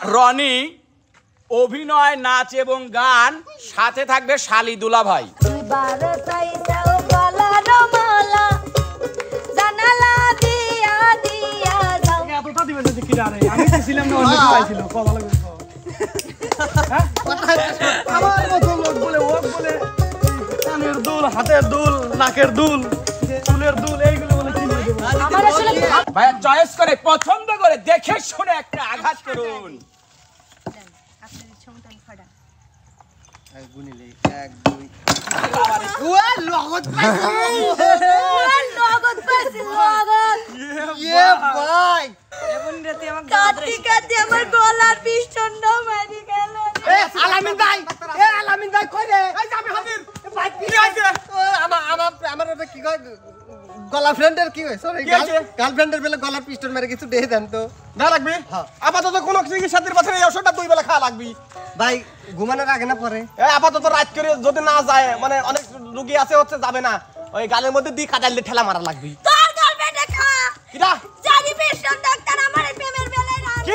রনি, অভিনয়, নাচ এবং গান, সাথে থাকবে শালি দুলা ভাই। হাতের দুল, নাকের দুল, চুলের দুল, এইগুলো বলে ভাইয়া চয়েস করে, পছন্দ করে, দেখে শুনে একটা আঘাত করুন। গলা ফ্রেন্ডের কি হয়? সরি, গার্লফ্রেন্ডের বেলা গলার পিস্টন মেরে কিছু দিয়ে দেন তো। না লাগবে? আপাতত কোনো চিকিৎসার পাশে এই ওষুধটা 2 বেলা খাওয়া লাগবে। ভাই ঘুমানোর আগে না পরে? আপাতত রাত করে যদি না যায়, মানে অনেক রোগী আছে হচ্ছে যাবে না, ওই গালের মধ্যে দিয়ে কাটাইলে ঠেলা মারা লাগবে। তোর গার্লফ্রেন্ডে খা কিরা জানি পেশেন্ট ডাক্তার আমার প্রেমের বেলায় না কি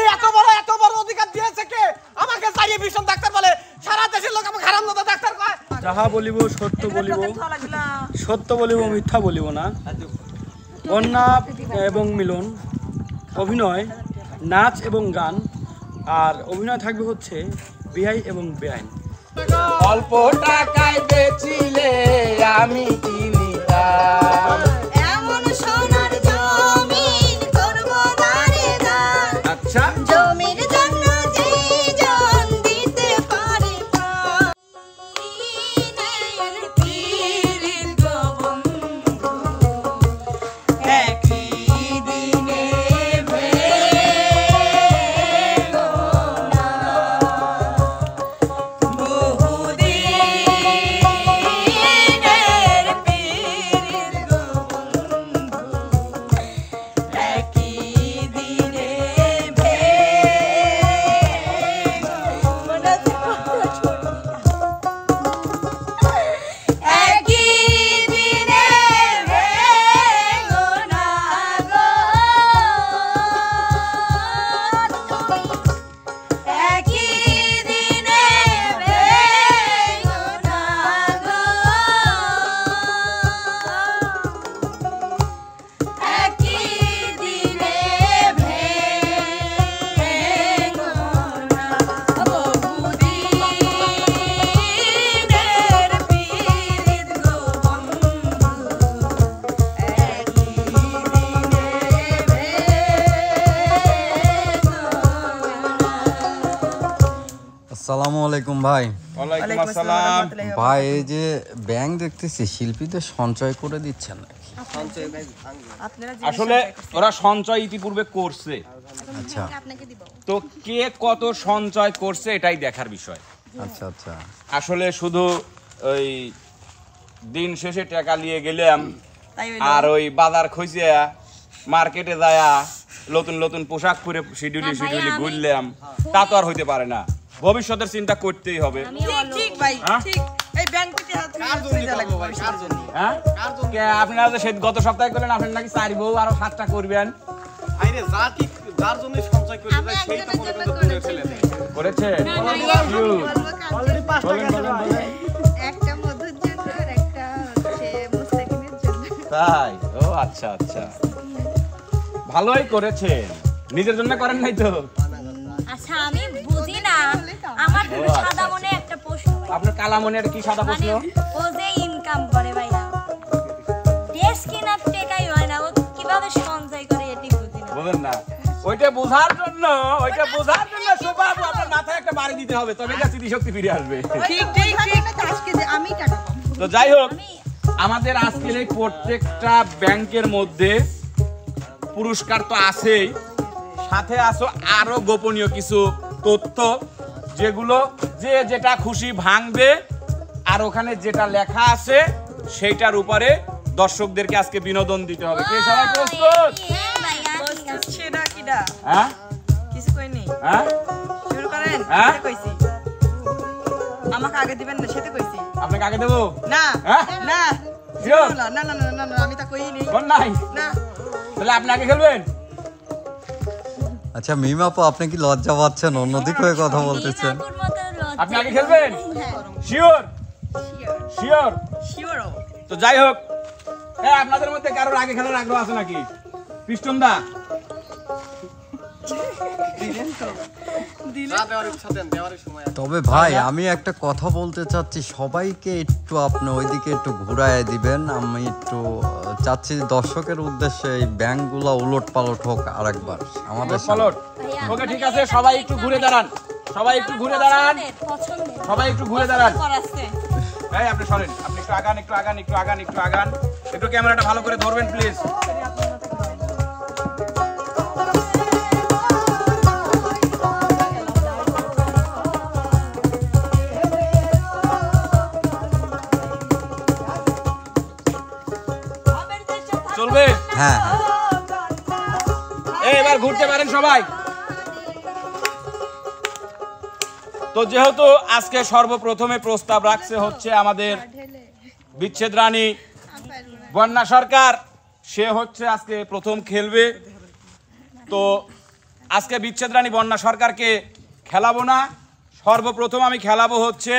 এত বড় অধিকার দিয়েছে কে আমাকে? জানিয়ে ভীষণ ডাক্তার বলে, সারা দেশের লোক আমাকে হারামজাদা ডাক্তার কয়। যাহা বলিব সত্য বলিব, সত্য বলিব মিথ্যা বলিব না। কন্যা এবং মিলন, অভিনয়, নাচ এবং গান, আর অভিনয় থাকবে হচ্ছে বিহাই এবং বেআইন। অল্প টাকায় বেচিলে আমি কিনিতাম এমন সোনার জমিন করব না রে দান। আচ্ছা, জমির জন্য যে জন দিতে পারে প্রাণ। দিনের পীড়িত গো বন্ধু একই দিনে ভেঙো না। বহুদিনের পীড়িত গো বন্ধু একই দিনে ভেঙো না। একই দিনে ভেঙো না গো, একই দিনে ভেঙো না গো, একই দিনে ভেঙো না। বহুদিনের পীড়িত গো বন্ধু একই দিনে আসসালামু আলাইকুম ভাই। ওয়ালাইকুম আসসালাম। ভাই এই যে ব্যাংক দেখতেছি শিল্পীদের সঞ্চয় করে দিচ্ছেন নাকি? আসলে ওরা সঞ্চয় ইতিপূর্বে করছে, আচ্ছা তো কে কত সঞ্চয় করছে এটাই দেখার বিষয়। আচ্ছা আচ্ছা, আসলে শুধু ওই দিন শেষে টাকা নিয়ে গেলাম আর ওই বাজার খুঁজিয়া মার্কেটে যায়া নতুন নতুন পোশাক পরে শিডিউলি ঘুরলাম, তা তো আর হইতে পারে না। ভবিষ্যতের চিন্তা করতেই হবে। ঠিক ভাই, হ্যাঁ? ঠিক। এই ব্যাংক থেকে কার জন্য করব ভাই? কার জন্য? হ্যাঁ, আপনারা যে গত সপ্তাহে করলেন আপনার নাকি 4 বউ আরো 7টা করবেন। আইরে যা ঠিক যার জন্য সঞ্চয় করে দেয় সেই তো মনে করে দূরে ফেলে দেয়। করেছে অলরেডি 5 টাকা আছে ভাই। একটা মধুর জন্য আর একটা হচ্ছে মুস্তাকিনের জন্য। তাই? ও আচ্ছা আচ্ছা, ভালোই করেছেন। নিজের জন্য করেন নাই তো? আচ্ছা আমি বুঝি না, আমার সাদা মনে একটা প্রশ্ন। আপনার কালা মনের কি সাদা প্রশ্ন? ও যে ইনকাম করে ভাইয়া, ড্রেস কেনার টাকাই হয় না, ও কিভাবে সঞ্চয় করে এটি বুঝি না। বুঝেন না? ওইটা বোঝার জন্য সুবাবু আপনার মাথায় একটা বাড়ি দিতে হবে, তবে এটা স্মৃতিশক্তি ফিরে আসবে। ঠিক ঠিক ঠিক। আজকে যে আমি টাকা পাবো। তো যাই হোক, আমাদের আজকের এই প্রত্যেকটা ব্যাংকের মধ্যে পুরস্কার তো আছেই, সাথে আছো আরো গোপনীয় কিছু তথ্য, যেগুলো যে যেটা খুশি ভাঙবে, আর ওখানে যেটা লেখা আছে সেইটার উপরে দর্শকদেরকে আজকে বিনোদন দিতে হবে। কে সবাই প্রস্তুত? সেটা কিডা? হ্যাঁ, কিছু কইনি। হ্যাঁ, শুরু করেন। হ্যাঁ? সেটা কইছি। আমাকে আগে দিবেন না, সেটা কইছি। আপনাকে আগে দেবো? না হ্যাঁ? না Sure? না না না না না, আমি তা কইনি। কোন নাই? না তাহলে আপনি আগে খেলবেন? আচ্ছা মিম আপু, আপনি কি লজ্জা পাচ্ছেন? অন্যদিকে হয়ে কথা বলতেছেন। মিম আপুর মতো লজ্জা আপনি আগে খেলবেন? Sure sure. শিওরও তো যাই হোক, আপনাদের মধ্যে কারোর আগে খেলার আগ্রহ আছে নাকি? পিস্টন দা তবে ভাই আমি একটা কথা বলতে চাচ্ছি, সবাইকে একটু আপনি ওইদিকে একটু ঘুরায় দিবেন। আমি একটু চাচ্ছি দর্শকের উদ্দেশ্যে এই ব্যাংকগুলো উলট পালট হোক আরেকবার আমাদের পালট। ওকে ঠিক আছে, সবাই একটু ঘুরে দাঁড়ান, সবাই একটু ঘুরে দাঁড়ান, পছন্দের সবাই একটু ঘুরে দাঁড়ান। করাচ্ছে এই আপনি সরেন, আপনি একটু আগান, একটু আগান, একটু আগান, একটু আগান। একটু ক্যামেরাটা ভালো করে ধরবেন প্লিজ। চলবে? হ্যাঁ এবার ঘুরতে পারেন সবাই। তো যেহেতু আজকে সর্বপ্রথমে প্রস্তাব রাখছে হচ্ছে আমাদের বিচ্ছেদ রানী বন্যা সরকার, সে হচ্ছে আজকে প্রথম খেলবে। তো আজকে বিচ্ছেদ রানী বন্যা সরকারকে খেলাবো না, সর্বপ্রথম আমি খেলাবো হচ্ছে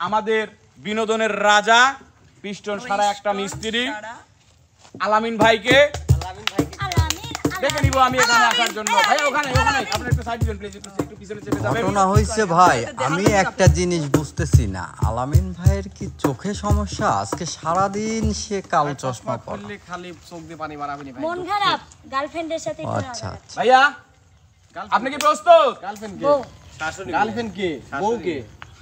আমাদের বিনোদনের রাজা পিস্টন সারা একটা মিস্ত্রি আলামিন ভাইকে দেখে নিব আমি এখানে আসার জন্য। ভাই ওখানে ওখানে আপনি একটু সাইড দিবেন প্লিজ, একটু পিছনে চেপে যাবেন। ঘটনা হয়েছে ভাই, আমি একটা জিনিস বুঝতেছি না, আলামিন ভাইয়ের কি চোখে সমস্যা? আজকে সারাদিন সে কালো চশমা পরে। খালি চোখ দিয়ে পানি মারাবি ভাই। মন খারাপ গার্লফ্রেন্ডের সাথে একটু আচ্ছা আলাদা। আচ্ছা ভাইয়া আপনি কি প্রস্তুত? গার্লফ্রেন্ড কে? বউ। গার্লফ্রেন্ড কে? বউ কে?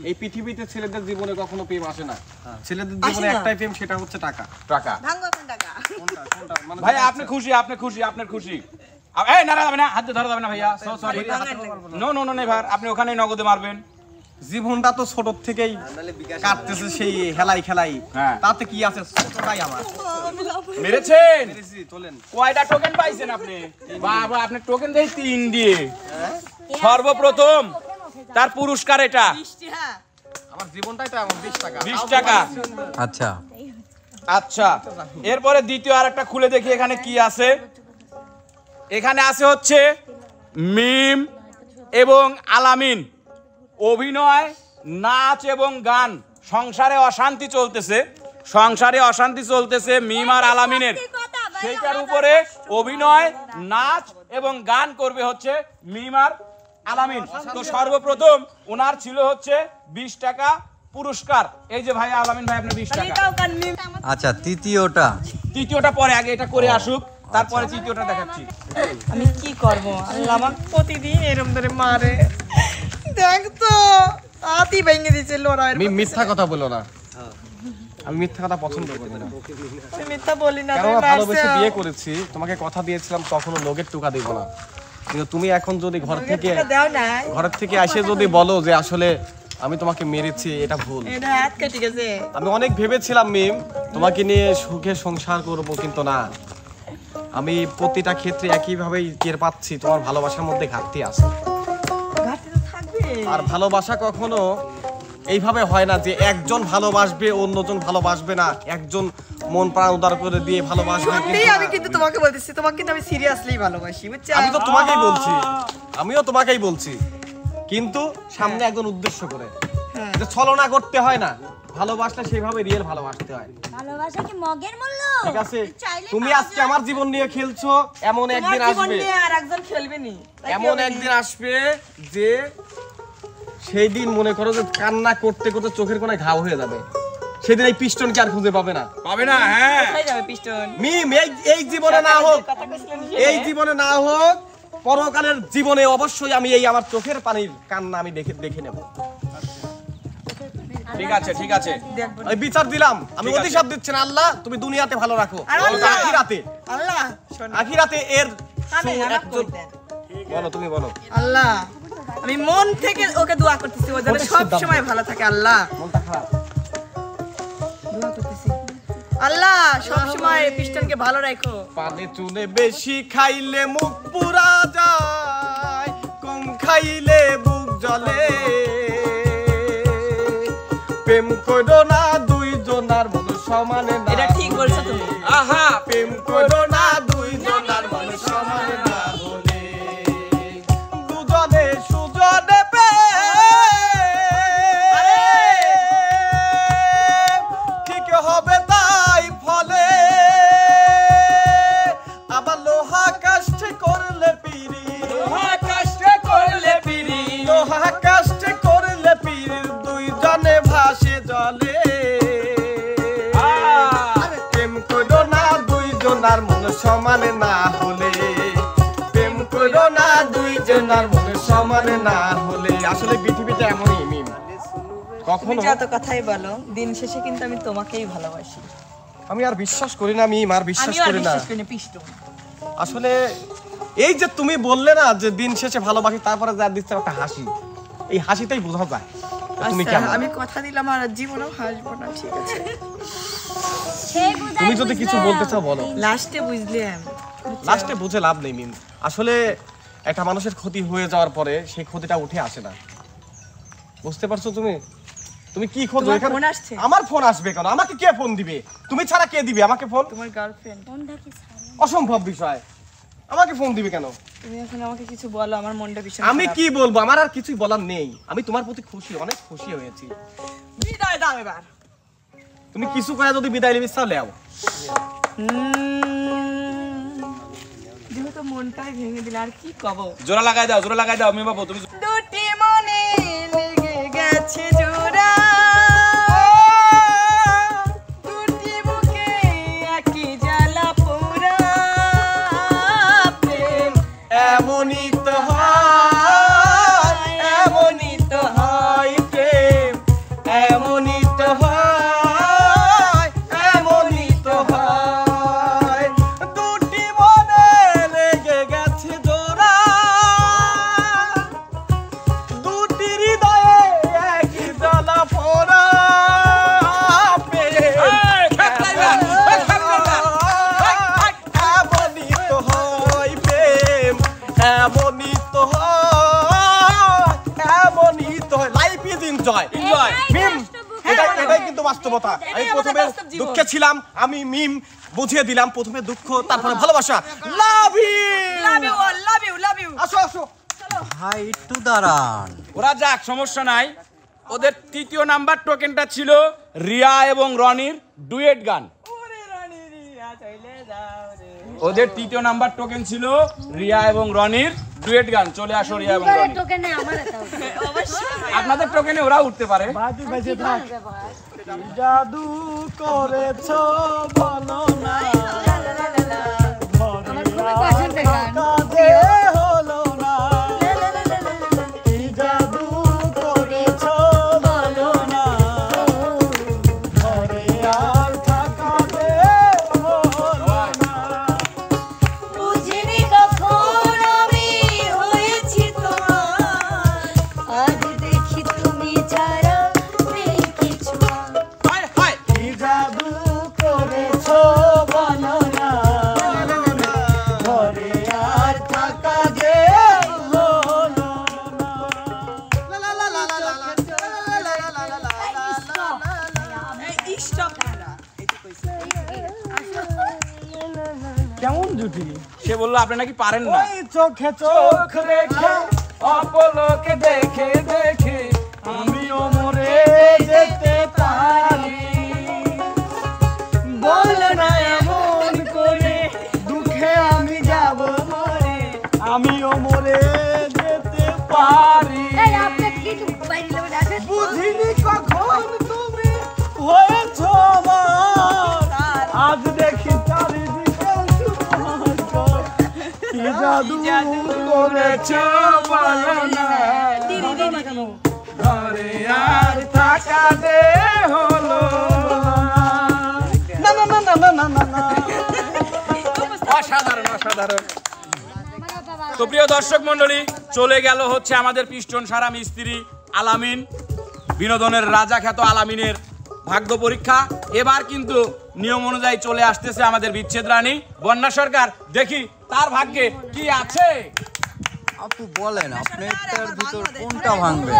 এই পৃথিবীতে ছেলেদের জীবনে কখনো প্রেম আসে না। ছেলেদের জীবনে একটাই প্রেম, সেটা হচ্ছে টাকা। টাকা। ভাঙ্গো কোন টাকা মানে ভাই আপনি খুশি, আপনি খুশি, আপনার খুশি। এই না যাবে না, হাতে ধরা যাবে না ভাইয়া, sorry. No no no never, আপনি ওখানেই নগদে মারবেন। জীবনটা তো ছোট থেকেই কাটতেছে সেই হেলাই খেলাই, হ্যাঁ। তাতে কি আছে? ছোটটাই আমার। মেরেছেন? মেরেছি, তোলেন। কয়টা টোকেন পাইছেন আপনি? বাবা আপনি টোকেন দেই 3 দিয়ে। সর্বপ্রথম তার পুরস্কার এটা বৃষ্টি হ্যাঁ আমার জীবনটাই তো এমন 20 টাকা। 20 টাকা। আচ্ছা আচ্ছা, এরপরে দ্বিতীয় আরেকটা খুলে দেখি এখানে কি আছে। এখানে আছে হচ্ছে মিম এবং আলামিন, অভিনয়, নাচ এবং গান। সংসারে অশান্তি চলতেছে, সংসারে অশান্তি চলতেছে মিম আর আলামিনের, সেইটার উপরে অভিনয়, নাচ এবং গান করবে হচ্ছে মিম আর আলামিন। তো সর্বপ্রথম ওনার ছিল হচ্ছে 20 টাকা পুরস্কার। এই যে ভাই আলামিন ভাই আপনার 20 টাকা। এটাও কান মিম আচ্ছা তৃতীয়টা তৃতীয়টা পরে, আগে এটা করে আসুক, তারপরে তৃতীয়টা দেখাচ্ছি। আমি কি করব আল্লাহ আমাকে প্রতিদিন এরকম ধরে মারে দেখ তো আতি ভেঙে দিছে লড়াই আমি মিথ্যা কথা বলো না, আমি মিথ্যা কথা পছন্দ করি না। তুমি মিথ্যা বলি না কারণ তুমি ভালোবেসে মারছো বিয়ে করেছি, তোমাকে কথা দিয়েছিলাম কখনো লোকের টুকা দিব না। কিন্তু তুমি এখন যদি ঘর থেকে দাও না ঘর থেকে এসে যদি বলো যে আসলে আমি তোমাকে মেরেছি, এটা ভুল। এটা হাত কেটে গেছে আমি অনেক ভেবেছিলাম মিম তোমাকে নিয়ে সুখে সংসার করব, কিন্তু না, আমি প্রতিটা ক্ষেত্রে একইভাবেই টের পাচ্ছি তোমার ভালোবাসার মধ্যে ঘাটতি আছে। ঘাটতি তো থাকবে আর ভালোবাসা কখনো এইভাবে হয় না যে একজন ভালোবাসবে অন্যজন ভালোবাসবে না, একজন মন প্রাণ উদার করে দিয়ে ভালোবাসবে। সত্যি আমি কিন্তু তোমাকে বলতেছি, তোমাকে কিন্তু আমি সিরিয়াসলি ভালোবাসি বুঝছো? আমি তো তোমাকেই বলছি, আমিও তোমাকেই বলছি, কিন্তু সামনে একজন উদ্দেশ্য করে, যে ছলনা করতে হয় না, ভালোবাসলে সেইভাবে রিয়েল ভালোবাসতে হয়। ভালোবাসা কি মগের মূল্য? ঠিক আছে, তুমি আজকে আমার জীবন নিয়ে খেলছো, এমন একদিন তোমার জীবন আসবে, নিয়ে আর একজন খেলবে নি এমন একদিন আসবে যে সেই দিন মনে করো যে কান্না করতে করতে চোখের কোণায় ঘাও হয়ে যাবে, সেদিন এই পিস্টনকে আর খুঁজে পাবে না। পাবে না? হ্যাঁ কোথায় যাবে পিস্টন? মিম এই জীবনে না হোক, কথা কইছিলেন এই জীবনে না হোক, পরকালের জীবনে অবশ্যই আমি এই আমার চোখের পানির কান্না আমি দেখে নেব। ঠিক আছে, ঠিক আছে। আমি বিচার দিলাম, আমি ঠিক আছে। অভিশাপ দিচ্ছি না, আল্লাহ তুমি দুনিয়াতে ভালো রাখো, আর আল্লাহ। আখিরাতে শোন আখিরাতে এর কানে হাত একজন করে দেন। বলো, তুমি বলো। আল্লাহ আমি মন থেকে ওকে দোয়া করতেছি, ও যেন ওটা সব সিদ্ধান্ত। সময় ভালো থাকে। আল্লাহ মনটা খারাপ। দোয়া করতেছি, আল্লাহ সব সময় পিস্টনকে ভালো রাখো। পানে চুনে বেশি খাইলে মুখ পুরা যায়, কম খাইলে বুক জ্বলে, প্রেম করো না দুইজনার মন সমানে না। এটা ঠিক বলছো তুমি। আহা প্রেম করো না দুইজনার মন সমানে না বলে। আর মনের সমান না হলে আসলে পৃথিবীতে এমনই মিম কখনো যত কথাই বলো দিন শেষে কিন্তু আমি তোমাকেই ভালোবাসি। আমি আর বিশ্বাস করি না মিম আর বিশ্বাস আমিও আর করি না বিশ্বাস করি না পিষ্টন। আসলে এই যে তুমি বললে না যে দিন শেষে ভালোবাসি তারপরে যা দিচ্ছে একটা হাসি এই হাসিতেই বোঝা যায় তুমি আচ্ছা, কেমন আমি কথা দিলাম আর জীবনেও হাসবো না, ঠিক আছে? তুমি যদি কিছু বলতে চাও বলো লাস্টে বুঝলে লাস্টে বুঝে লাভ নেই মিম আসলে একটা মানুষের ক্ষতি হয়ে যাওয়ার পরে সেই ক্ষতিটা উঠে আসে না বুঝতে পারছো তুমি তুমি কি খোঁজো তোমার এখানে ফোন আসছে? আমার ফোন আসবে কেন আমাকে কে ফোন দিবে তুমি ছাড়া কে দিবে আমাকে ফোন তোমার গার্লফ্রেন্ড। অসম্ভব বিষয় আমাকে ফোন দিবে কেন তুমি এখন আমাকে কিছু বলো, আমার মনটা ভীষণ আমি খারাপ। কি বলবো আমার আর কিছুই বলার নেই আমি তোমার প্রতি খুশি অনেক খুশি হয়েছি বিদায় দাও এবার। তুমি কিছু কয়ে যদি বিদায় নিবি তাহলে আও যেহেতু মনটাই ভেঙে দিলে আর কি কব। জোড়া লাগাই দাও মেয়ে বাবু তুমি। দুটি মনে লেগে গেছে জোড়া, দুটি বুকে একই জ্বালা পোড়া, প্রেম এমনই তো হয় এমনই তো হয়, প্রেম এমনই তো হয় এমনই তো হয় দুটি মনে লেগে গেছে জোড়া দুটি হৃদয়ে একই জ্বালা পোড়া এমনই তো হয় প্রেম এমনই তো হয় এমনই তো হয় লাইফ ইজ এনজয় মিম এটাই কিন্তু বাস্তবতা আমি প্রথমে দুঃখে ছিলাম আমি মিম বুঝিয়ে দিলাম প্রথমে দুঃখ তারপরে ভালোবাসা লাভ ইউ লাভ ইউ আসো আসো ভাই একটু দাঁড়ান ওরা যাক সমস্যা নাই ওদের তৃতীয় নাম্বার টোকেনটা ছিল রিয়া এবং রনির ডুয়েট গান ওদের তৃতীয় নাম্বার টোকেন ছিল রিয়া এবং রনির ডুয়েট গান চলে আসো রিয়া এবং রনি আপনাদের টোকেনে ওরা উঠতে পারে জাদু করেছো বলো না কাজে হলো না কি জাদু করেছো বলো না ঘরে আর থাকাতে হলো না বুঝিনি কখন আমি হয়েছি তোমার, আজ দেখি তুমি ছাড়া নেই কিছু। কি জাদু করেছো বলো না ঘরে আর থাকা যে হলো না কেমন জুটি সে বললো আপনি নাকি পারেন না ওই চোখে চোখ রেখে অপলকে দেখে দেখে আমিও মরে যেতে পারি বলো না এমন করে দুঃখে আমি যাব মরে আমিও মরে যেতে পারি বুঝিনি কখন তুমি হয়েছো আমার আজ দেখি চারিদিকে তোমার কি জাদু করেছো বলো না ঘরে আর থাকা যে হলো না না না না না না না না অসাধারণ অসাধারণ তো প্রিয় দর্শক মন্ডলী চলে গেল হচ্ছে আমাদের পিস্টন সারা মিস্ত্রি আলামিন বিনোদনের রাজা খ্যাত আলামিনের ভাগ্য পরীক্ষা এবার কিন্তু নিয়ম অনুযায়ী চলে আসতেছে আমাদের বিচ্ছেদ রানী বন্যা সরকার দেখি তার ভাগ্যে কি আছে আপু বলেন আপনি এটার ভিতর কোনটা ভাঙবেন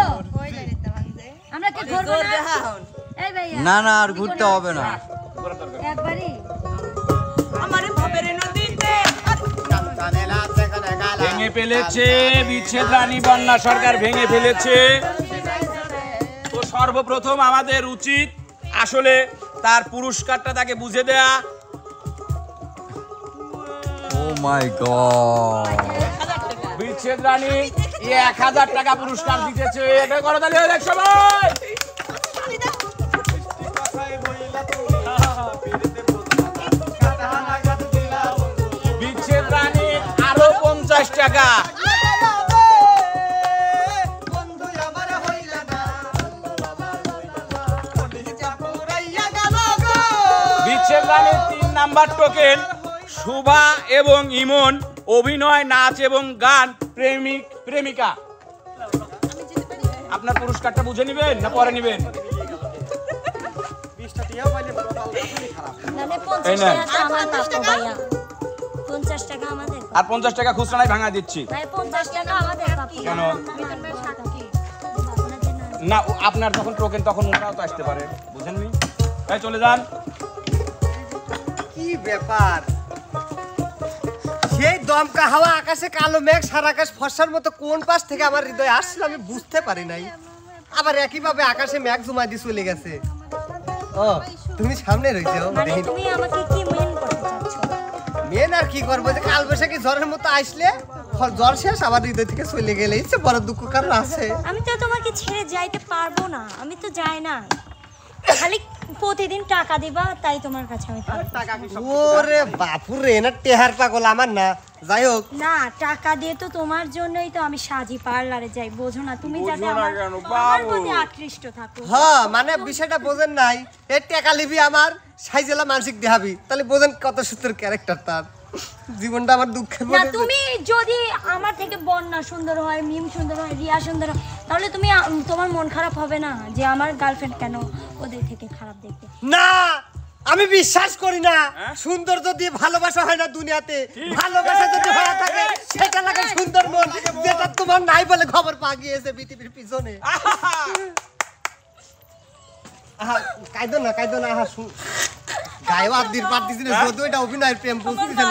আমরা কি ঘুরবো না? এই ভাইয়া না না আর ঘুরতে হবে না একবারই আমার ভাবের নদীতে ভেঙে ফেলেছে বিচ্ছেদ রানী বন্যা সরকার ভেঙে ফেলেছে তো সর্বপ্রথম আমাদের উচিত আসলে তার পুরস্কারটা তাকে বুঝে দেয়া ও মাই গড বিচ্ছেদ রানী 1000 টাকা পুরস্কার দিতেছে এটা করতালি হয় দেখ সবাই বিচ্ছেদ রানী আরো 50 টাকা নাম্বার টোকেন শুভা এবং ইমন, অভিনয়, নাচ এবং গান, প্রেমিক প্রেমিকা। আপনার পুরস্কারটা বুঝে নেবেন না পরে নেবেন? আর 50 টাকা খুচরা নাই, ভাঙা দিচ্ছি। কেন না, আপনার যখন টোকেন তখন ওনারাও তো আসতে পারে, বুঝেননি? তাই চলে যান। কি ব্যাপার, সেই দমকা হাওয়া, আকাশে কালো মেঘ, সারা আকাশ ফর্সার মতো কোন পাশ থেকে আমার হৃদয় আসছিল আমি বুঝতে পারি নাই। আবার একইভাবে আকাশে মেঘ জমা দিয়ে চলে গেছে। ও তুমি সামনে রয়েছে। তুমি আমাকে কি মেন করতে চাচ্ছ? মেন আর কি করবো, যে কাল বৈশাখী ঝড়ের মতো আসলে জ্বর শেষ আবার হৃদয় থেকে চলে গেলে ইচ্ছে বড় দুঃখ কারণ আছে। আমি তো তোমাকে ছেড়ে যাইতে পারবো না, আমি তো যাই না, খালি প্রতিদিন টাকা দিবা তাই তোমার কাছে আমি থাকবো। ওরে বাপুরে, না টেহার পাগল আমার না। যাই হোক না, টাকা দিয়ে তো তোমার জন্যই তো আমি সাজি পার্লারে যাই, বোঝো না তুমি, যাতে আমার প্রতি আকৃষ্ট থাকো। হ্যাঁ মানে বিষয়টা বোঝেন নাই, এই টাকা লিবি আমার সাইজেলা মানসিক দেখাবি, তাহলে বোঝেন কত সুন্দর ক্যারেক্টার তার। জীবনটা আমার দুঃখে না, তুমি যদি আমার থেকে বন্যা সুন্দর হয়, মিম সুন্দর হয়, রিয়া সুন্দর হয়, তাহলে তুমি তোমার মন খারাপ হবে না যে আমার গার্লফ্রেন্ড কেন ওদের থেকে খারাপ দেখতে? না, আমি বিশ্বাস করি না সুন্দর যদি ভালোবাসা হয় না দুনিয়াতে, ভালোবাসা যদি হয়ে থাকে সেটা লাগে সুন্দর মন, যেটা তোমার নাই বলে খবর পাওয়া গিয়েছে পৃথিবীর পিছনে। আহা কাইদো না, কাইদো না। আহা গায়ে আদির পার দিছিস, যদি এটা অভিনয়ের প্রেম বুঝছিস না।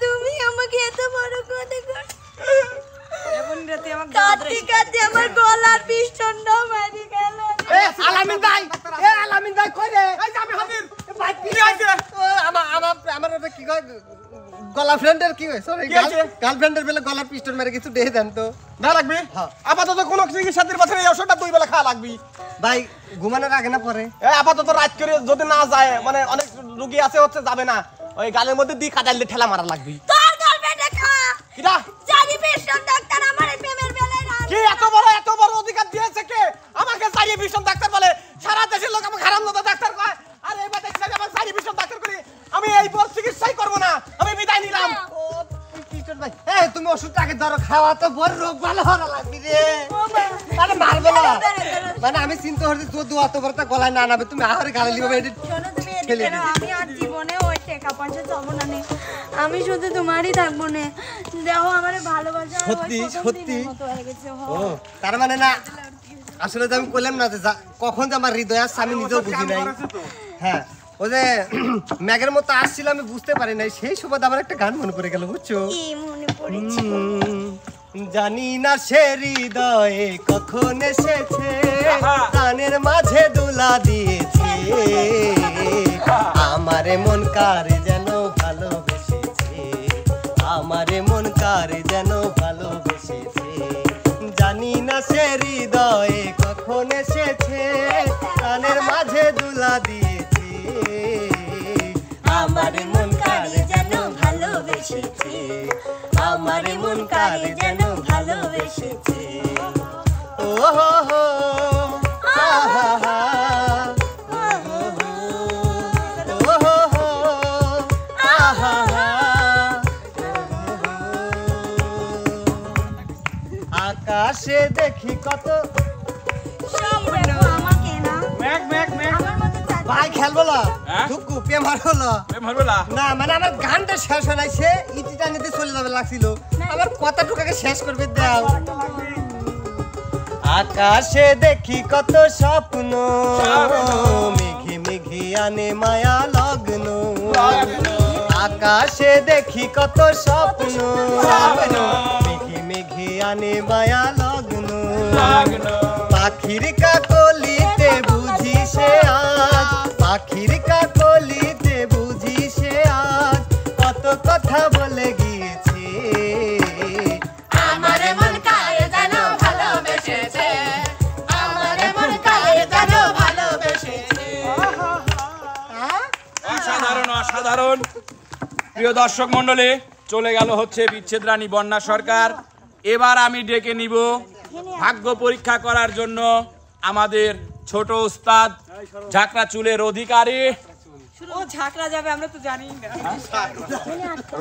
তুমি আমাকে এত বড় কথা কর, এমন রাতে আমার কাঁদতে কাঁদতে আমার গলার পিস্টনটা মারি গেল। এ আলামিন ভাই, এ আলামিন ভাই কই রে? এই যে আমি হাজির। ভাই কি হইছে? আমার কি কয় গলা ফ্রেন্ডের কি হইছে? সরি গার্লফ্রেন্ডের বেলা গলার পিস্টন মেরে কিছু দেই দেন তো। না লাগবে? আপাতত কোন চিকিৎসার পাশে এই ওষুধটা 2 বেলা খাওয়া লাগবে। ভাই ঘুমানোর আগে না পরে? আপাতত রাত করে যদি না যায়, মানে অনেক রোগী আছে হচ্ছে যাবে না, ওই গালের মধ্যে দি কাটাইলে ঠেলা মারা লাগবে। তোর গার্লফ্রেন্ডে খা কিডা জানি পিস্টন ডাক্তার আমার এই প্রেমের বেলায় না। কি এত বড় অধিকার দিয়েছে কে আমাকে? জানি পিস্টন ডাক্তার বলে, সারা দেশের লোক আমাকে হারামজাদা ডাক্তার কয়, আর এবার দেখছি আমার জানি পিস্টন ডাক্তার করি, আমি এই পর চিকিৎসাই করব না, আমি বিদায় নিলাম। পিস্টন ভাই, এই তুমি ওষুধটা আগে ধরো, খাওয়া তো বড় রোগ ভালো হওয়া লাগবে রে। আরে মারবে না, মানে আমি চিন্তা করছি তোর দুয়া তো বড়টা গলায় না নাবে, তুমি আহারে গালে লিবে। শোনো তুমি এদিকে না, আমি আর জীবনে ওই টাকা পয়সা চাবো না, আমি শুধু তোমারই থাকবো না। দেখো আমার ভালোবাসা সত্যি সত্যি। ও তার মানে না, আসলে তো আমি কইলাম না যে কখন যে আমার হৃদয় আসছে আমি নিজেও বুঝি নাই। হ্যাঁ ও যে ম্যাগের মতো আসছিল আমি বুঝতে পারি নাই, সেই সুবাদে আমার একটা গান মনে পড়ে গেল, বুঝছো? কি মনে পড়েছে? জানি না সে হৃদয়ে কখন এসেছে, প্রাণের মাঝে দুলা দিয়েছে, আমারে মন কার যেন ভালোবেসেছে, আমারে মন কার যেন ভালোবেসেছে, জানি না সে হৃদয়ে কখন এসেছে, প্রাণের মাঝে দুলা দিয়েছে, আমারে মন কার যেন ভালোবেসেছে, আমারে মন কার যেন ভালোবেসেছে। ও হো হো আহা হা, ও হো হো আহা হা, আকাশে দেখি কত। আমাকে না ম্যাক ম্যাক ম্যাক আমার মতো ভাই খেলবো না, ঢুকু প্রেম হারলো না, মানে আমার গানটা শেষ হয় নাই, সে ইটিটা নিতে চলে যাবে লাগছিল, আমার কথাটুকাকে শেষ করবে দাও। আকাশে দেখি কত স্বপ্ন, মেঘে মেঘে আনে মায়া লগ্ন, আকাশে দেখি কত স্বপ্ন, মেঘে মেঘে আনে মায়া লগ্ন, পাখির কাকলিতে বুঝি সে আজ, পাখির কাকলিতে বুঝি সে আজ, কত কথা বলে গিয়েছে, আমারে মন কারে যেন ভালোবেসেছে, আমারে মন কারে যেন ভালোবেসেছে। অসাধারণ অসাধারণ। প্রিয় দর্শক মণ্ডলী, চলে গেল হচ্ছে বিচ্ছেদ রানী বন্যা সরকার। এবার আমি ডেকে নিব ভাগ্য পরীক্ষা করার জন্য আমাদের ছোট উস্তাদ, ঝাঁকড়া চুলের অধিকারী ও ঝাঁকড়া যাবে আমরা তো জানি না।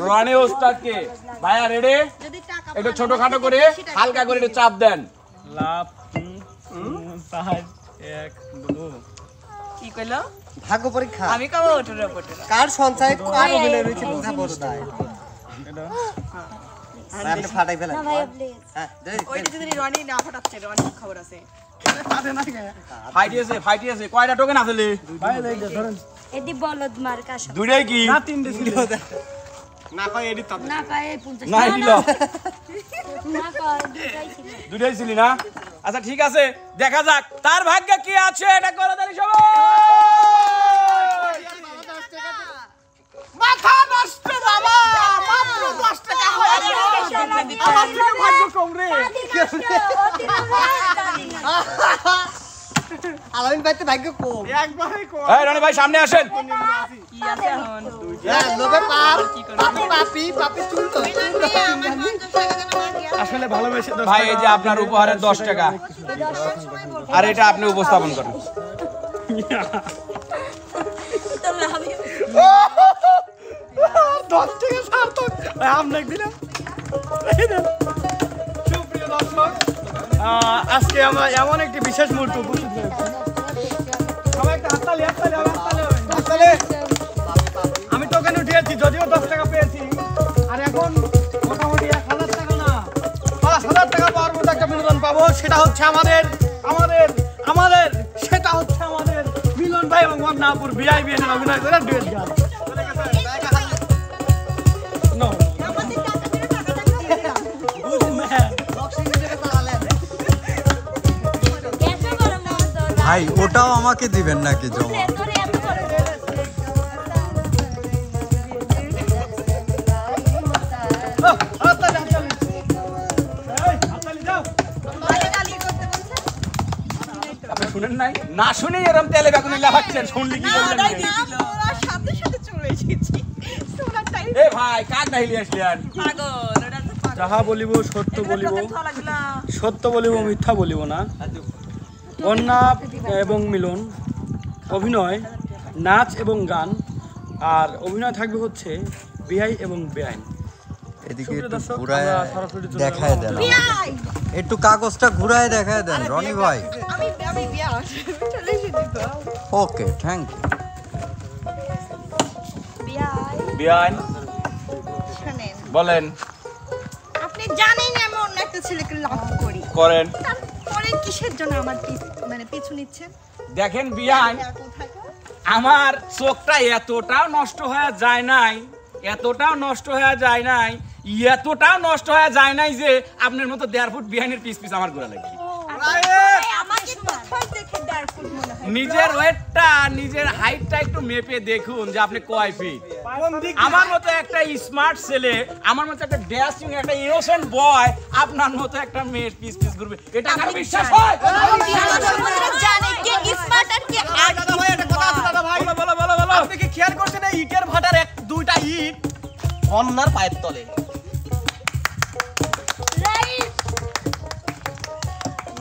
রনি ওস্তাদ কে ভাইয়া রেডি? একটু ছোটখাটো করে হালকা করে একটু চাপ দেন। লাভ 5 1 2 কি কইলো? ভাগ্য পরীক্ষা আমি কাবো ওটরে ওটরে। কার সঞ্চয় কার অভিনয় রয়েছে বোঝা বড় দায় আপনি ফাটাই ফেলেন না ভাইয়া প্লিজ হ্যাঁ ওইটা যদি রনি না ফাটাচ্ছে রনি খবর আছে। ফাইটিয়েছে কয়টা টোকেন আসলে? ভাই ধরেন এদি বলদ মার কাশা দুইটাই কি না 3 ছিল না কয় এডি তবে না পায় 50 না দিল না কয় দুটাই ছিল দুইটাই ছিলি না? আচ্ছা ঠিক আছে দেখা যাক তার ভাগ্যে কি আছে এটা করে দেন সবাই। মাথা নষ্ট বাবা মাত্র 10 টাকা হয়ে গেল আমার থেকে ভাগ্য কম রে আলামিন ভাইতে ভাগ্য কম একবারই কম এই রনি ভাই সামনে আসেন। কি আছে এখন? হ্যাঁ লোভে পাপ পাপি পাপি চুল তো আসলে ভালোবেসে ভাই এই যে আপনার উপহারের 10 টাকা আর এটা আপনি উপস্থাপন করেন। তো লাভই 10 টাকা সার্থক আমরা দিলাম। সুপ্রিয় দর্শক, আজকে আমরা এমন একটি বিশেষ মুহূর্ত উপস্থিত হয়েছি। সবাই একটা হাততালি হাততালি হবে, হাততালি। আমি টোকেন উঠিয়েছি, যদিও 10 টাকা পেয়েছি, আর এখন মোটামুটি 1000 টাকা না 5000 টাকা পাওয়ার মতো একটা বিনোদন পাবো। সেটা হচ্ছে আমাদের সেটা হচ্ছে আমাদের মিলন ভাই এবং মন্নাপুর ভিআইপিএন অভিনয় করে ডুয়েট গান। No. এত বড় মন তো ভাই ওটাও আমাকে দিবেন নাকি জমা? তোরে এত বড় আপনি শুনেন নাই? না শুনে এরকম তেলে বেগুনে লাফাচ্ছেন, শুনলি কি করলেন? ওরা সাথে সাথে চলে এসেছি। সোনা টাইম এ ভাই কাক নাইলি আসলেন? পাগল ওটা তো পাগল। যাহা বলিব সত্য বলিব, ভালো লাগলা। সত্য বলিব মিথ্যা বলিব না। বন্যা এবং মিলন, অভিনয়, নাচ এবং গান, আর অভিনয় থাকবে হচ্ছে বিআই এবং বেআইন। এদিকে সুপ্রিয় একটু দর্শক, ঘুরায় আমরা সরাসরি চলে দেখায় দেন আমাকে। একটু কাগজটা ঘুরায় দেখায় দেন রনি ভাই। আমি বিয়া চলে এসেছি তো। Okay thank you. বিয়াই বিয়ান শুনেন, বলেন। আপনি জানেন আমি অন্য একটা ছেলেকে লাভ করি, করেন। তারপরে কিসের জন্য আমার মানে পিছু নিচ্ছেন? দেখেন বিয়ান, কোথায়? আমার চোখটা এতটাও নষ্ট হয়ে যায় নাই, এতটাও নষ্ট হয়ে যায় নাই, এতটাও নষ্ট হয়ে যায় নাই যে আপনার মতো 1.5 ফুট বিহাইনের পিস পিস আমার ঘোরা লাগে। আমাকে কোথায় দেখে 1.5 ফুট মনে হয়? নিজের ওয়েটটা, নিজের হাইটটা একটু মেপে দেখুন যে আপনি কয় ফিট। আমার মতো একটা স্মার্ট ছেলে, আমার মতো একটা ড্যাশিং, একটা ইনোসেন্ট বয় আপনার মতো একটা মেয়ের পিস পিস ঘুরবে, এটা আমার বিশ্বাস হয়? জানে কে স্মার্ট আর কে আর্ট। দাদা ভাই একটা কথা আছে দাদা ভাই বলো বলো বলো। আপনি কি খেয়াল করছেন এই ইটের ভাটার দুইটা ইট বন্যার পায়ের তলে?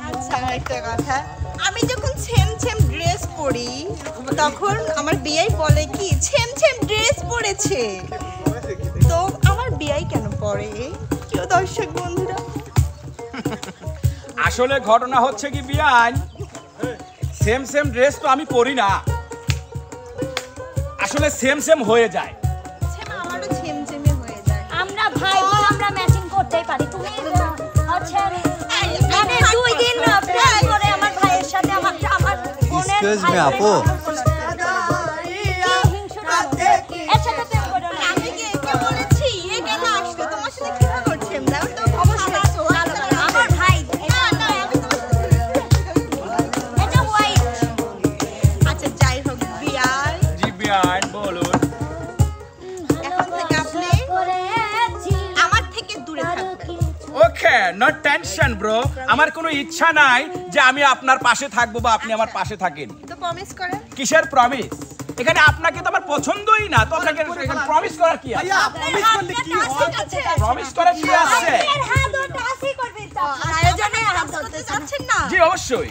আচ্ছা একটা কথা, আমি যখন সেম ড্রেস পরি তখন আমার বিয়াই বলে কি সেম ড্রেস পরেছে, তো আমার বিয়াই কেন পরে? প্রিয় দর্শক বন্ধুরা, আসলে ঘটনা হচ্ছে কি বিয়ান, সেম ড্রেস তো আমি পরি না, আসলে সেম হয়ে যায়। আমারও সেমই হয়ে যায়। আমরা ভাই বোন আমরা ম্যাচিং করতেই পারি। তুমি আচ্ছা মানে 2 দিন প্ল্যান করে আমার ভাইয়ের সাথে আমার বোনের Excuse me, আপু। এর সাথে প্রেম করো না। আমি কি একে বলেছি এ কেন আসলো তোমার সাথে কিভাবে করছে? দাও তো অবশ্যই আমার ভাই না না আমি এটা হোয়াইট আচ্ছা যাই হোক বিয়াই, জি বিয়ান বলুন। এখন থেকে আপনি আমার থেকে দূরে থাকবেন। ওকে, নো টেনশন ব্রো। আমার কোনো ইচ্ছা নাই যে আমি আপনার পাশে থাকবো বা আপনি আমার পাশে থাকেন। তো প্রমিস করেন। কিসের প্রমিস? এখানে আপনাকে তো আমার পছন্দই না, তো আপনাকে এখানে প্রমিস করার কি আছে? ভাইয়া প্রমিস করলে কি হয়? প্রমিস করার কি আছে? এর হাত ওটা আসি করবে আয়োজনে হাত ধরতে চাচ্ছেন না? জি অবশ্যই।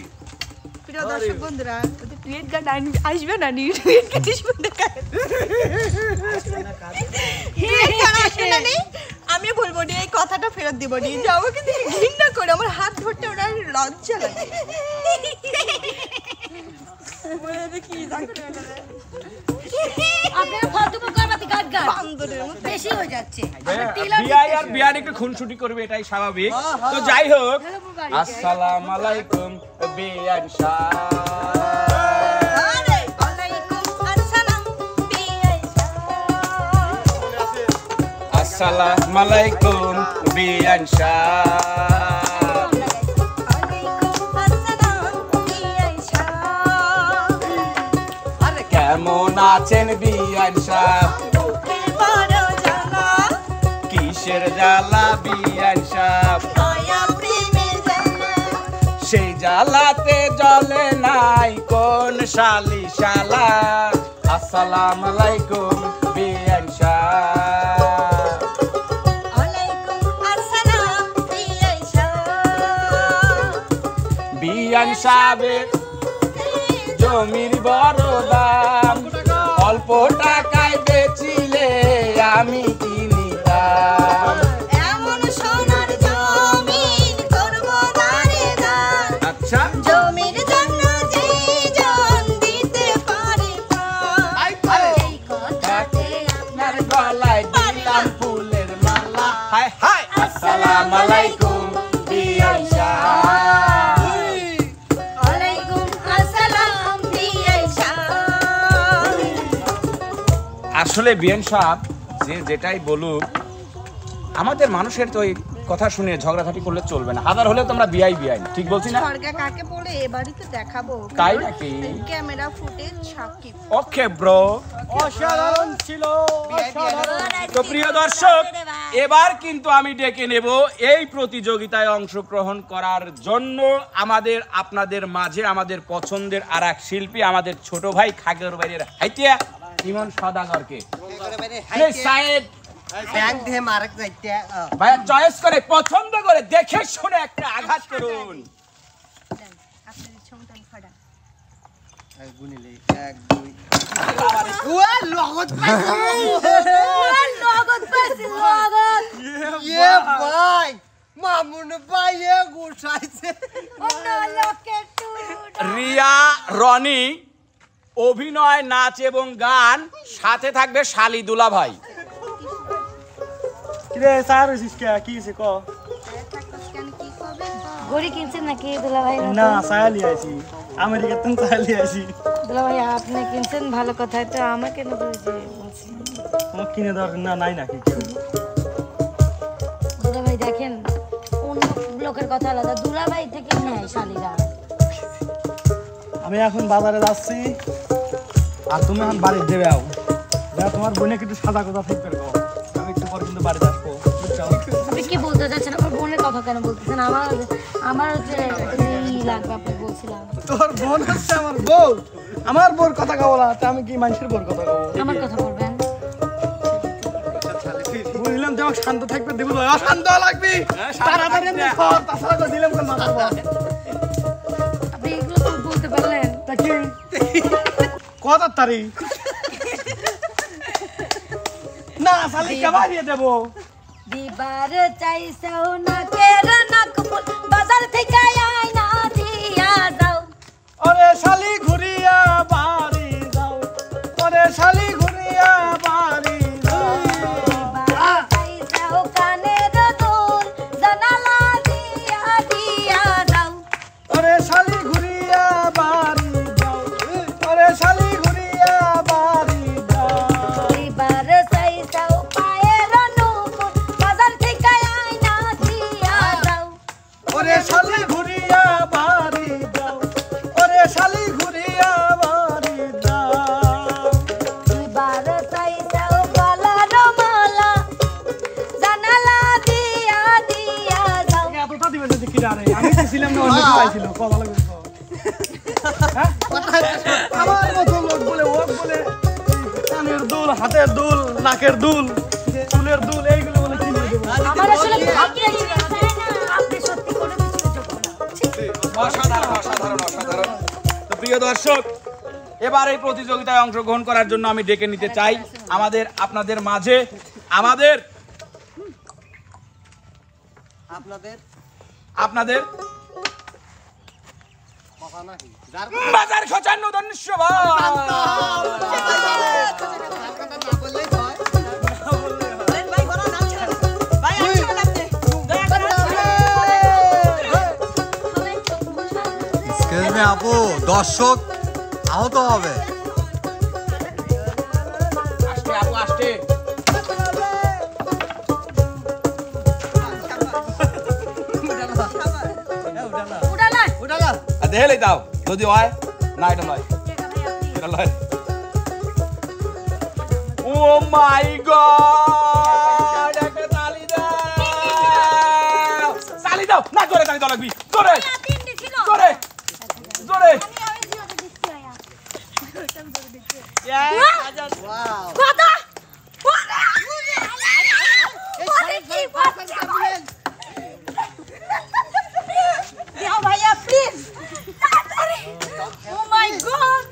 প্রিয় দর্শক বন্ধুরা, যদি ডুয়েট গান আসবে না নি ডুয়েট গান আসবে না নি আমি বলবো নি এই কথাটা ফেরত দিব নি যে আমাকে দেখে ঘৃণা করে আমার হাত ধরতে ওনার লজ্জা লাগে আপনারা ফালতু করবাতি গাট গাট বেশি হয়ে যাচ্ছে বিয়াই আর বিয়ান একটু খুনসুটি করবে, এটাই স্বাভাবিক। তো যাই হোক, আসসালামু আলাইকুম বিয়ান আসসালামু আলাইকুম বিয়ান কেমন আছেন বিয়ান সাহেব? কিসের জ্বালা বিয়ান সাহেব? সেই জ্বালাতে জ্বলে নাই কোন শালি শালা। আসসালামু আলাইকুম বিয়ান সাহেব। বিয়ান সাহেবের জমির বড় দাম, অল্প টাকায় বেচিলে আমি কিনিতাম। এমন সোনার জমিন করব দারে দান, আচ্ছা, জমির জন্য যে জন দিতে পারে এই কথাতে আপনার গলায় দিলাম ফুলের মালা। হায় হায়, আসসালামু আলাইকুম বিয়ান সাহেব। ওয়ালাইকুম আসসালাম দিয়াইশা। আসলে বিয়ান সাহেব যে যেটাই বলুক, আমাদের মানুষের তো এই কথা শুনে ঝগড়াঝাটি করলে চলবে না। হাজার হলেও তোমরা বিয়াই বিয়াই, ঠিক বলছি না? স্বর্গা কাকে বলে এবারই তো দেখাবো। তাই নাকি? Camera footage Sakib. Okay bro. অসাধারণ ছিল, অসাধারণ। তো প্রিয় দর্শক, এবার কিন্তু আমি ডেকে নেব এই প্রতিযোগিতায় অংশগ্রহণ করার জন্য আমাদের আপনাদের মাঝে আমাদের পছন্দের আর এক শিল্পী, আমাদের ছোট ভাই খাগের বাইরের হাইতিয়া ইমন সদাগরকে। সাইড ব্যাংক দিয়ে মারক যাইতে ভাইয়া চয়েস করে পছন্দ করে দেখে শুনে একটা আঘাত করুন। আপনার ছমটা ফাড়া। গুনিলে 1 2 ওয়া লগত নগদ পাইছি নগদ। ইয়ে ভাই মামুন ভাই এ গুছাইছে। অন্য লোকে টুট। রিয়া, রনি অভিনয়, নাচ এবং গান, সাথে থাকবে শালি দুলা ভাই। কিরে স্যার হইছিস কি হইছে ক? ঘড়ি কিনছেন নাকি দুলা ভাই? না সায়ালি আইছি, আমেরিকা থেকে সায়ালি আইছি। দুলা ভাই আপনি কিনছেন ভালো কথা, তো আমাকে কেন ধরেছে বলছেন? তোমার কিনে দেওয়ার না নাই নাকি? দুলা ভাই দেখেন, অন্য লোকের কথা আলাদা, দুলা ভাই থেকে নেয় শালিরা। আমি এখন বাজারে যাচ্ছি আর তুমি এখন বাড়ি দেবে আও। যা তোমার বোনে একটু সাদা কথা ঠিক করে দাও, আমি একটু পরে কিন্তু বাড়িতে আসবো, বুঝছো? আপনি কি বলতে চাচ্ছেন? আমার বোনের কথা কেন বলতেছেন? আমার হচ্ছে এই লাগবে, আপনি বলছিলাম। তোর বোন হচ্ছে আমার বউ, আমার বোর কথা কও না, তা আমি কি মানুষের বোর কথা কও? আমার কথা বলবেন। বুঝলাম যে আমাকে শান্ত থাকবে দেবো, অশান্ত লাগবি তাড়াতাড়ি এমনি কর, তাছাড়া তো দিলাম কোন মাথা বল। আপনি এগুলো তো বলতে পারলেন। তা কি কত তারি না শালি কেবাড়িয়ে দেবো। দিবার চাইছাও না কের নাকফুল, বাজার থেকে আয়না দিয়া যাও। ওরে শালি ঘুরিয়া বাড়ি যাও, ওরে শালি ঘুরিয়া বাড়ি যাও। দিবার চাইছাও কানের দুল, জানালা দিয়া দিয়া যাও। ওরে শালি ঘুরিয়া বাড়ি যাও, ওরে শালি ঘুরিয়া বাড়ি যাও। দিবার চাইছাও পায়ের নুপুর, বাজার থেকে আয়না দিয়া যাও। ওরে শালি ঘুরিয়া বাড়ি যাও, ওরে শালি ঘুরিয়া বাড়ি যাও। দিবার চাইছাও গলার মালা, জানালা দিয়া দিয়া যাও। এতটা দিবে যদি কিরা রে, আমি দিছিলাম না, অন্য কেউ আইছিল, কথা লাগবে তো। হ্যাঁ? আমার মতো লোক বলে, ও বলে কানের দুল, হাতের দুল, নাকের দুল, চুলের দুল, এইগুলো বলে কিনে দেবো। আমার আসলে ভাবতে ইচ্ছে করে না, আপনি সত্যি কোনো কিছু যোগ্য না। অসাধারণ অসাধারণ অসাধারণ। তো প্রিয় দর্শক, এবার এই প্রতিযোগিতায় অংশগ্রহণ করার জন্য আমি ডেকে নিতে চাই আপনাদের মাঝে আপনাদের বাজার খোঁচানো ধন্যবাদ। আপু দর্শক আহত হবে। আসতে আপু আসতে দেখালে দাও যদি হয় না এটা নয় এটা নয়। ও মাই গড একটা তালি দাও তালি দাও না জোরে তালি দাও লাগবি জোরে জোরে জোরে ভাইয়া please oh my god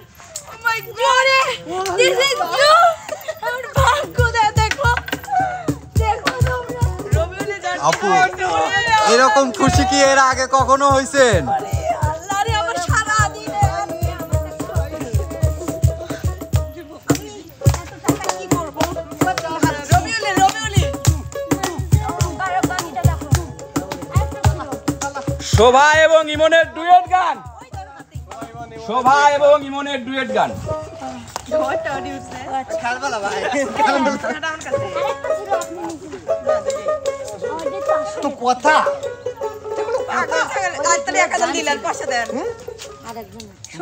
this is you আমার ভাগ্য দেখো আপু এরকম খুশি কি এর আগে কখনো হয়েছেন? আল্লাহ রে আমার সারা দিন কি করব রবিউলি শোভা এবং ইমনের ডুয়েট গান শোভা এবং ইমনের ডুয়েট গান তো কথা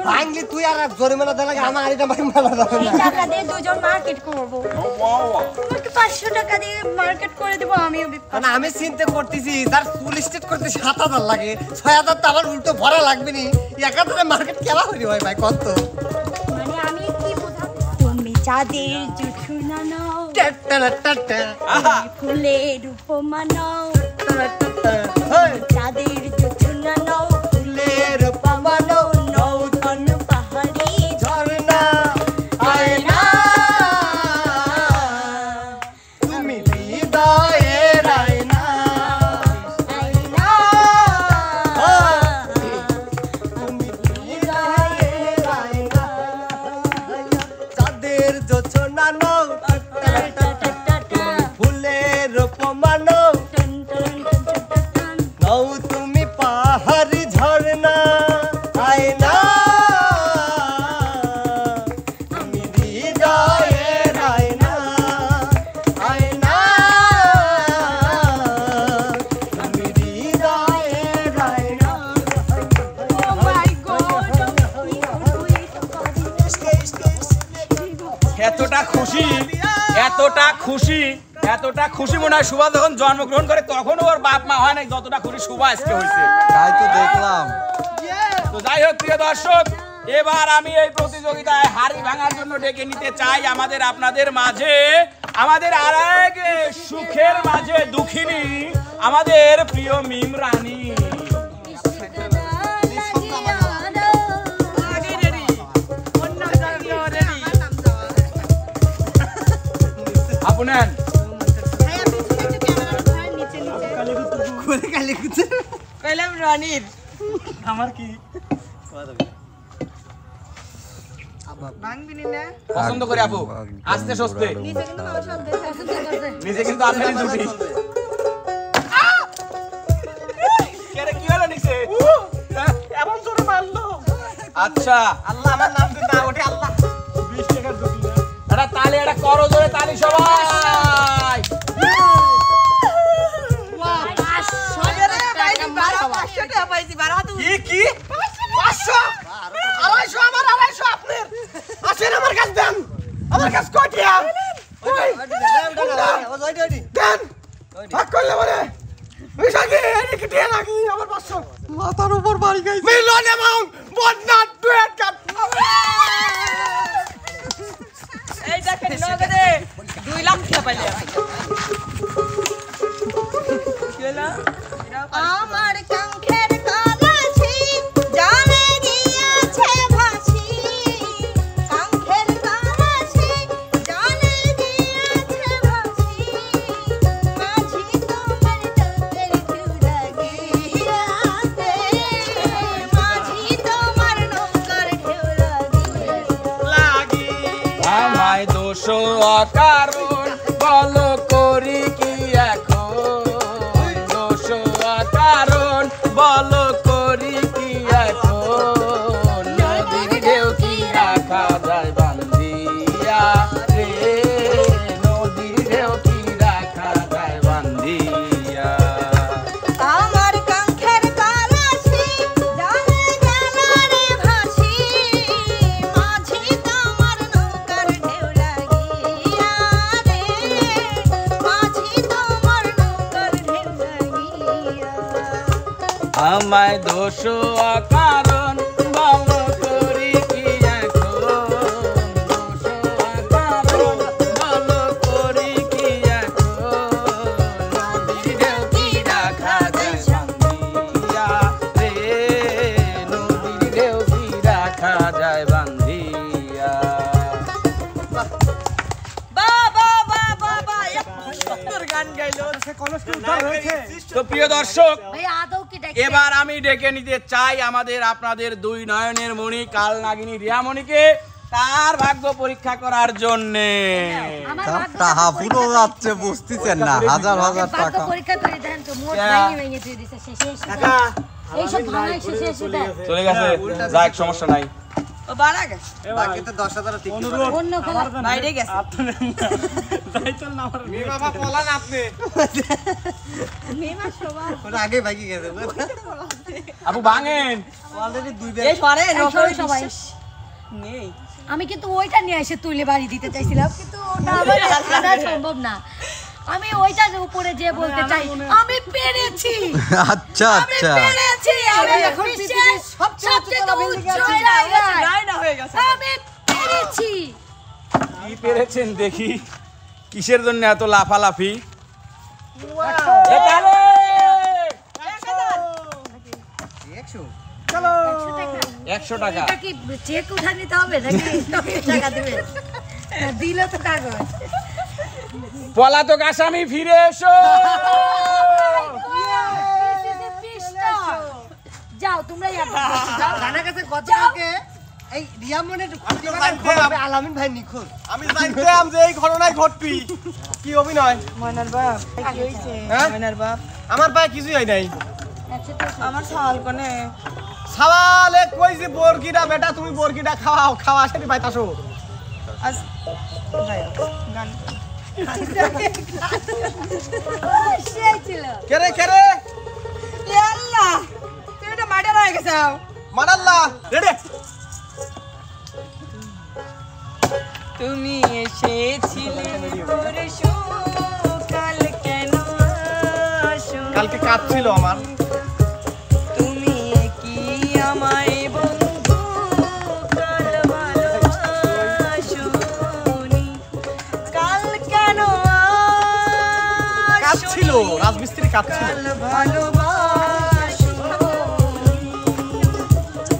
ভাঙলি তুই আর জরিমানা দেওয়া লাগে আমার এটা মারা যাবে না। টাকা দিয়ে দুজন মার্কেট করব তোমাকে 500 টাকা দিয়ে মার্কেট করে দেব আমিও মানে আমি চিন্তা করতেছি যার ফুল স্টেট করতে 7000 লাগে 6000 তো আমার উল্টো ভরা লাগবে নি 1000 মার্কেট কেলা হইরি ভাই ভাই কত মানে আমি কি বুঝাবো তুমি চাঁদের জুছুনা নাও ফুলের উপমা নাও চাঁদের জুছুনা নাও ফুলের উপমা নাও নৌতন পাহাড়ি ঝর্ণা আয়না তুমি হৃদয়ের আয়না আয়না তুমি হৃদয়ের আয়না চাঁদের জোছনা নাও ফুলের উপমা নাও নাও তুমি পাহাড়ি ঝর্ণা আয়না তুমি হৃদয়ের আয়না আয়না তুমি হৃদয়ের আয়না এতটা খুশি মনে হয় সুভা যখন জন্মগ্রহণ করে তখন ওর বাপ মা হয় নাই যতটা খুশি সুভা আজকে হয়েছে তাই তো দেখলাম। তো যাই হোক প্রিয় দর্শক এবার আমি এই প্রতিযোগিতায় হাড়ি ভাঙার জন্য ডেকে নিতে চাই আপনাদের মাঝে আমাদের আরেক সুখের মাঝে দুঃখিনী আমাদের প্রিয় মিম রানী আপনার কইলাম রনির আমার কি ভাঙবিনি না পছন্দ করে আপু আস্তে সস্তে নিজে কিন্তু আপনারই জুটি কেরে কি হলো নিচে এমন জোরে মারলো আচ্ছা আল্লাহ আমার নাম দিন না ওঠে আল্লাহ 20 টাকার জুটি না এটা তালি এটা করো জোরে তালি সবাই কি 500 250 আমার 250 আপনার আসেন আমার কাছে দেন আমার কাছে কয়টিয়া দেন ভাগ করলে বলে মিশাকে এদিকে দিয়ে লাগি আমার 500 মাথার উপর বাড়ি গাইছে মিলন অ্যামাউন্ট বাট নট ডুয়েট কাট এই দেখেন নগদে 2 লাখ টাকা পাইলে আমার কাঙ্ক্ষের কলসি জলে গিয়েছে ভাসি কারণ বলো করি কি এখন দোষ কারণ বলো করি কি এখন নদীর ঢেউ কি রাখা যায় বান্ধিয়া রে নদীর ঢেউ কি রাখা যায় বান্ধিয়া আমার কাঙ্ক্ষের কালাসি জানে জানারে ভাসি মাঝি তোমার নৌকার ঢেউ লাগিয়া রে মাঝি তোমার নৌকার ঢেউ লাগিয়া আমায় দোষ কারণ বলো করি কি এখন দোষ কারণ বলো করি কি এখন নদীর ঢেউ কি রাখা যায় বান্ধিয়া রে নদীর ঢেউ কি রাখা যায় বান্ধিয়া বাবা বাবা বাবা এত সুন্দর গান গাইলো তো প্রিয় দর্শক ভাই আদৌ কি ডাকছে? এবার আমি ডেকে নিতে চাই আমাদের আপনাদের দুই নয়নের মণি কাল নাগিনী রিয়ামণিকে তার ভাগ্য পরীক্ষা করার জন্যে আমার তার ভাগ্য টাকা পুরো যাচ্ছে বুঝতেছেন না, হাজার হাজার ভাগ্য টাকা। পরীক্ষা করে দেন তো মোট ক্যা? ভেঙে ভেঙে দিয়ে দিছে শেষে এসে এইসব ভাঙাই শেষে এসে দেয়। চলে গেছে যাক সমস্যা নাই ও বাড়া গেছে বাকি তো 10,000 ঠিক অন্য খেলা বাইরে গেছে বাবা পলান আপনি মেমা সবার ওটা আগে ভাগি গেছে আপু ভাঙেন অলরেডি 2 এই সরে এই সরো সবাই। নেই আমি কিন্তু ওইটা নিয়ে এসে তুলে বাড়ি দিতে চাইছিলাম কিন্তু ওটা আমার আনা সম্ভব না। আমি ওইটার উপরে যে বলতে চাই আমি পেরেছি আচ্ছা আমি আচ্ছা, পেরেছি আমি বিশ্বের সবচেয়ে উচ্চ জায়গায় নাই না হয়ে গেছে আমি পেরেছি। কি পেরেছেন দেখি কিসের জন্য এত লাফালাফি এখানে 100 টাকা এটা কি চেক উঠা নিতে হবে নাকি টাকা দিবে দিলে তো কাগজ পলাতক আসামি ফিরে এসো যাও তোমরা জানা গেছে গতকালকে এই রিয়ামনের খোঁজ আলামিন ভাই নিখোঁজ। আমি জানতাম যে এই ঘটনায় ঘটবি কি অভিনয় ময়নার বাপ কি হইছে হ্যাঁ? ময়নার বাপ আমার পায়ে কিছুই হয় নাই আমার সাল কোনে সওয়ালে কইছে বরকিটা বেটা তুমি বরকিটা খাওয়াও খাওয়া সেটি পাইতাছো আজ যাই হোক, গান সেই ছিল কেরে কেরে ইয়া আল্লাহ তুমি তো মার্ডার হয়ে গেছো মারাল্লাহ রেডি তুমি এসেছিলে পরশু কাল কেন আসো কালকে কাজ ছিল আমার তুমি কি আমায় বন্ধু কাল ভালোবাসোনি কাল কেন কাজ ছিল রাজমিস্ত্রি কাজ ছিল কাল ভালোবাসোনি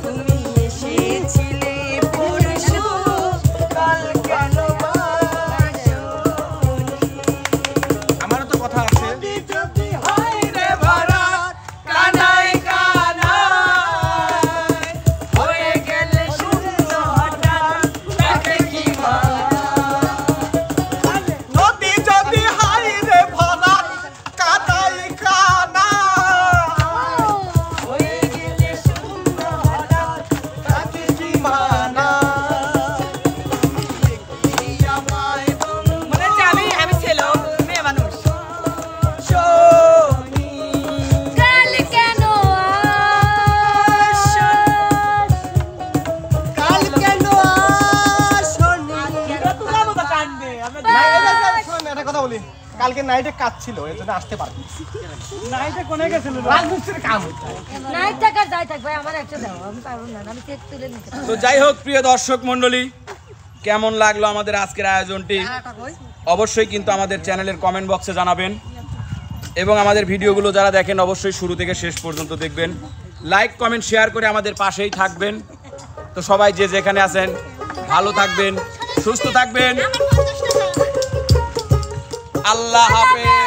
তুমি এসেছিলে পরশু কাল কেন আসোনি আমারও তো কথা আছে কানাই কানাই হয়ে গেলে শূন্য হঠাৎ তাকে কি নদী যদি হাই রে ভরা কানাই কানা হয়ে গেলে শূন্য হঠাৎ তাকে কি মানা মনে হচ্ছে আমি ছেলে মেয়ে মানুষ কাল কেন কাল কেন আসনি? শোন একটা কথা বলি কালকে নাইটে কাজ ছিল এর জন্য আসতে পারবি নাইটে কোনে গেছিল? রাজমিস্ত্রির কাম নাইট থাকার যাই থাক ভাই আমার একটা দাও আমি পারবো না আমি চেক তুলে নিতে পারবো তো যাই হোক প্রিয় দর্শক মণ্ডলী কেমন লাগলো আমাদের আজকের আয়োজনটি অবশ্যই কিন্তু আমাদের চ্যানেলের কমেন্ট বক্সে জানাবেন এবং আমাদের ভিডিওগুলো যারা দেখেন অবশ্যই শুরু থেকে শেষ পর্যন্ত দেখবেন লাইক কমেন্ট শেয়ার করে আমাদের পাশেই থাকবেন তো সবাই যে যেখানে আছেন ভালো থাকবেন সুস্থ থাকবেন আল্লাহ হাফেজ।